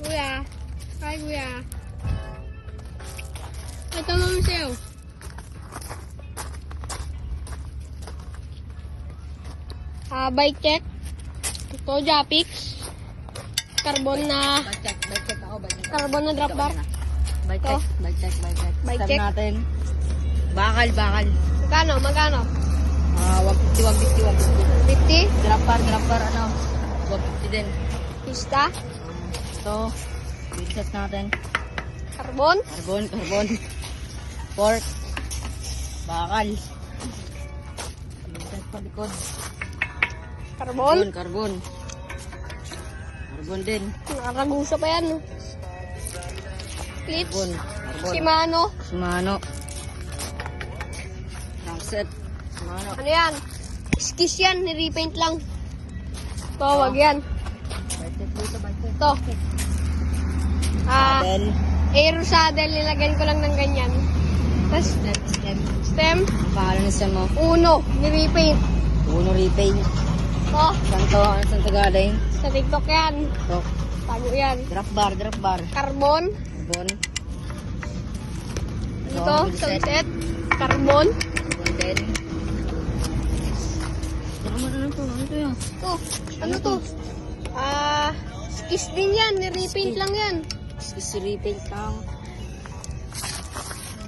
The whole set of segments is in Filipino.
Kuya. Hi, kuya. Ito naman sa'yo. Bike check. Ito, Japix. Carbon na... Bike check ako. Carbon na drop bar. Bike check. Bike Start check. natin. Bakal. Magkano? 150. 50? Drop bar, 150 din. Pista? Ito. Bigset natin. Carbon? Carbon. Pork. Bakal. Bigset pa likod. Carbon? Carbon din. Nakakagusa pa yan. Clips? Carbon. Shimano? Crankset. Shimano. Ano yan? Skis yan, ni-repaint lang. Ito, wag yan. Bike check dito, bike check. Ito. Saddle. Aero saddle, nilagyan ko lang ng ganyan. Tapos, stem. Ang pangalan ng stem mo? Uno, ni-repaint. Uno repaint. Ito, Saan to galing? sa TikTok yan. Ito. Tago yan. Drop bar. Carbon. Carbon. Ito, sunset. Carbon. Carbon din. Ano to yan? Ito, ano to? Skis din yan, ni-repaint lang yan. Is repaint lang.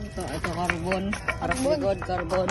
Ito carbon. Harap Carbon. likod, carbon.